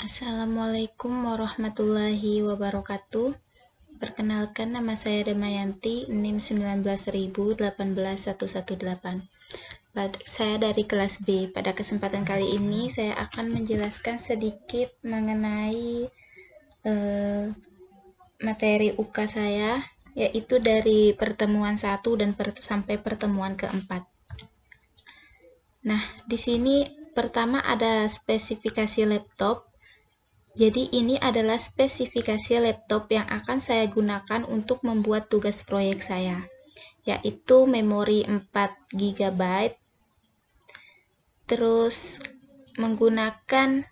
Assalamualaikum warahmatullahi wabarakatuh. Perkenalkan, nama saya Damayanti, NIM 19000 Saya dari kelas B. Pada kesempatan kali ini saya akan menjelaskan sedikit mengenai materi UK saya, yaitu dari pertemuan 1 dan sampai pertemuan keempat. Nah, di sini pertama ada spesifikasi laptop. Jadi ini adalah spesifikasi laptop yang akan saya gunakan untuk membuat tugas proyek saya, yaitu memori 4 GB, terus menggunakan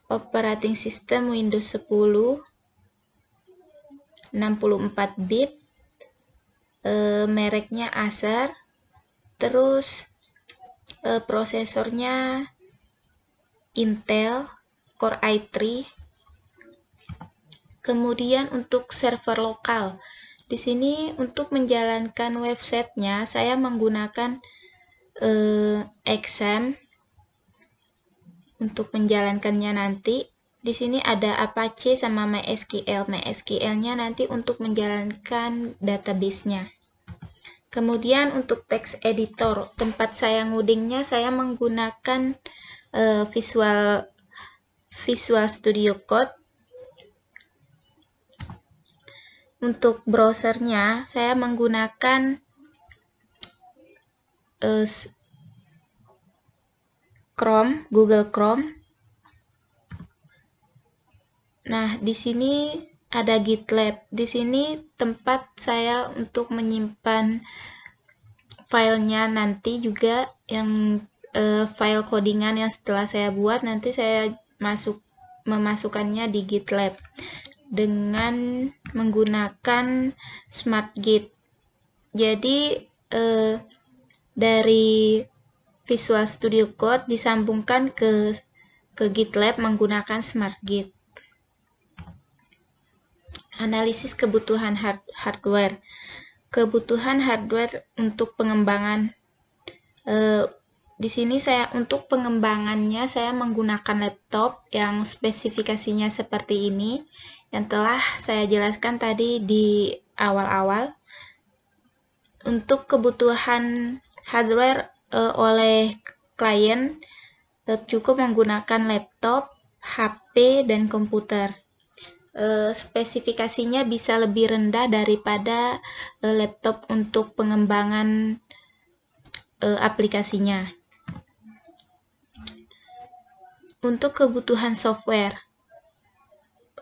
operating system Windows 10, 64 bit, mereknya Acer, terus prosesornya Intel Core i3. Kemudian untuk server lokal, di sini untuk menjalankan websitenya saya menggunakan XAMPP untuk menjalankannya nanti. Di sini ada Apache sama MySQL. MySQL-nya nanti untuk menjalankan database-nya. Kemudian untuk text editor, tempat saya ngodingnya saya menggunakan Visual Studio Code. Untuk browsernya, saya menggunakan Google Chrome. Nah, di sini ada GitLab. Di sini tempat saya untuk menyimpan filenya nanti juga yang file codingan yang setelah saya buat nanti saya memasukkannya di GitLab dengan menggunakan SmartGit. Jadi dari Visual Studio Code disambungkan ke GitLab menggunakan SmartGit. Analisis kebutuhan hardware. Kebutuhan hardware untuk pengembangan. Di sini untuk pengembangannya saya menggunakan laptop yang spesifikasinya seperti ini, yang telah saya jelaskan tadi di awal-awal. Untuk kebutuhan hardware oleh klien cukup menggunakan laptop, HP, dan komputer. Spesifikasinya bisa lebih rendah daripada laptop untuk pengembangan aplikasinya. Untuk kebutuhan software.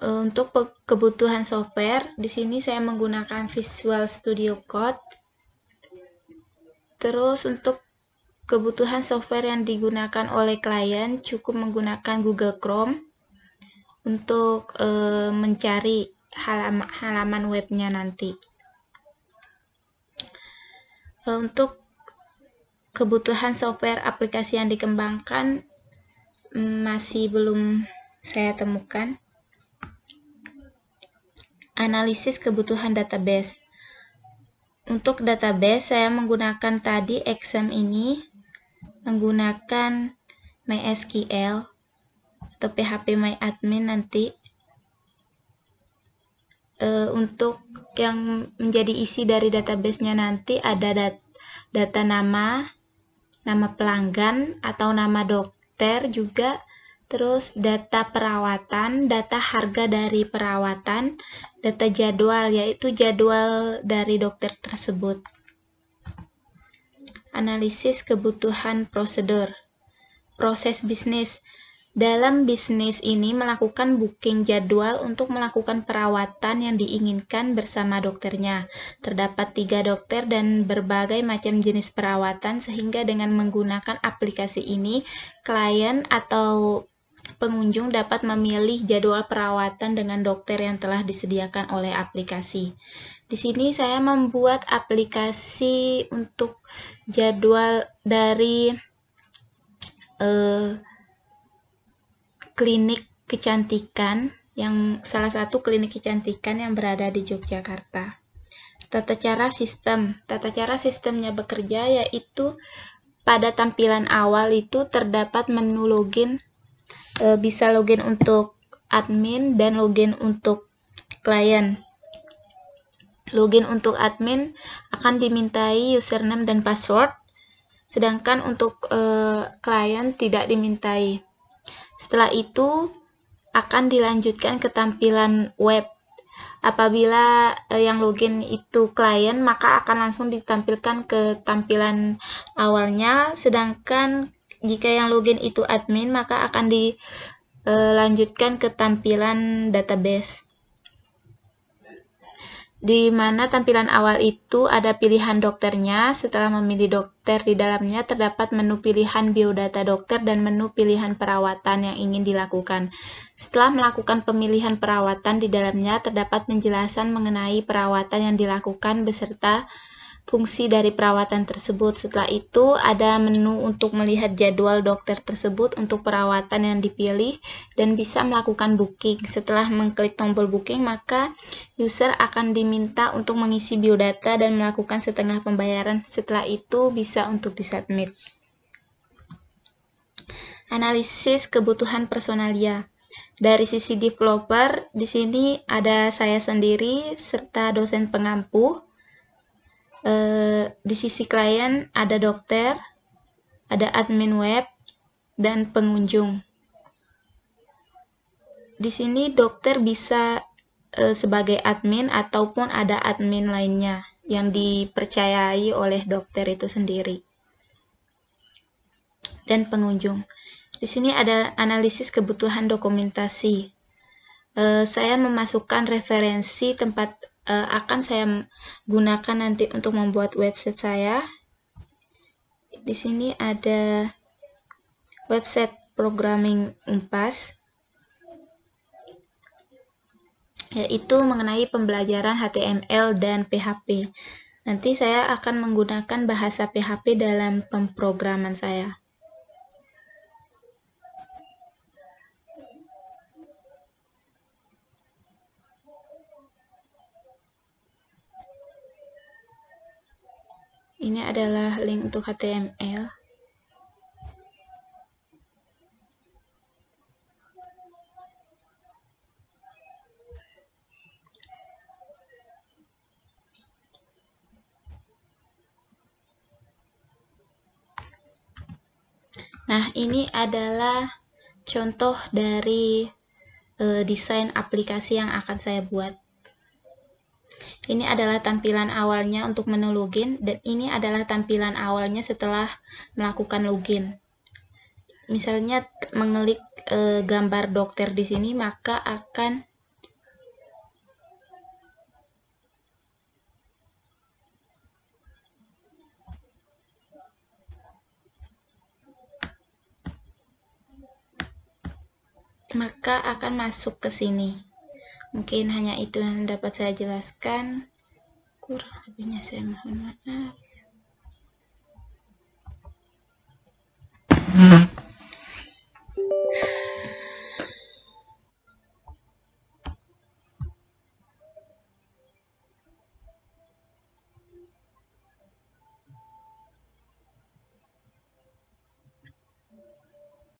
Untuk kebutuhan software, di sini saya menggunakan Visual Studio Code. Terus untuk kebutuhan software yang digunakan oleh klien cukup menggunakan Google Chrome untuk mencari halaman webnya nanti. Untuk kebutuhan software aplikasi yang dikembangkan masih belum saya temukan. Analisis kebutuhan database. Untuk database saya menggunakan tadi XAMPP ini, menggunakan MySQL atau phpMyAdmin nanti. Untuk yang menjadi isi dari database-nya nanti ada data nama pelanggan atau nama dokter juga, terus data perawatan, data harga dari perawatan, data jadwal, yaitu jadwal dari dokter tersebut. Analisis kebutuhan prosedur. Proses bisnis. Dalam bisnis ini melakukan booking jadwal untuk melakukan perawatan yang diinginkan bersama dokternya. Terdapat 3 dokter dan berbagai macam jenis perawatan, sehingga dengan menggunakan aplikasi ini, klien atau pengunjung dapat memilih jadwal perawatan dengan dokter yang telah disediakan oleh aplikasi. Di sini saya membuat aplikasi untuk jadwal dari klinik kecantikan, yang salah satu klinik kecantikan yang berada di Yogyakarta. Tata cara sistemnya bekerja yaitu pada tampilan awal itu terdapat menu login, bisa login untuk admin dan login untuk klien. Login untuk admin akan dimintai username dan password, sedangkan untuk klien tidak dimintai. Setelah itu akan dilanjutkan ke tampilan web. Apabila yang login itu klien, maka akan langsung ditampilkan ke tampilan awalnya, sedangkan jika yang login itu admin, maka akan dilanjutkan ke tampilan database. Di mana tampilan awal itu ada pilihan dokternya. Setelah memilih dokter, di dalamnya terdapat menu pilihan biodata dokter dan menu pilihan perawatan yang ingin dilakukan. Setelah melakukan pemilihan perawatan, di dalamnya terdapat penjelasan mengenai perawatan yang dilakukan beserta fungsi dari perawatan tersebut. Setelah itu ada menu untuk melihat jadwal dokter tersebut untuk perawatan yang dipilih dan bisa melakukan booking. Setelah mengklik tombol booking, maka user akan diminta untuk mengisi biodata dan melakukan setengah pembayaran. Setelah itu bisa untuk disubmit. Analisis kebutuhan personalia. Dari sisi developer, di sini ada saya sendiri serta dosen pengampu. Di sisi klien ada dokter, ada admin web, dan pengunjung. Di sini dokter bisa sebagai admin ataupun ada admin lainnya yang dipercayai oleh dokter itu sendiri. Dan pengunjung. Di sini ada analisis kebutuhan dokumentasi. Saya memasukkan referensi tempat akan saya gunakan nanti untuk membuat website saya. Di sini ada website programming Unpas, yaitu mengenai pembelajaran HTML dan PHP. Nanti saya akan menggunakan bahasa PHP dalam pemrograman saya. Ini adalah link untuk HTML. Nah, ini adalah contoh dari desain aplikasi yang akan saya buat. Ini adalah tampilan awalnya untuk menu login, dan ini adalah tampilan awalnya setelah melakukan login. Misalnya mengklik gambar dokter di sini, maka akan masuk ke sini. Mungkin hanya itu yang dapat saya jelaskan. Kurang lebihnya saya mohon maaf.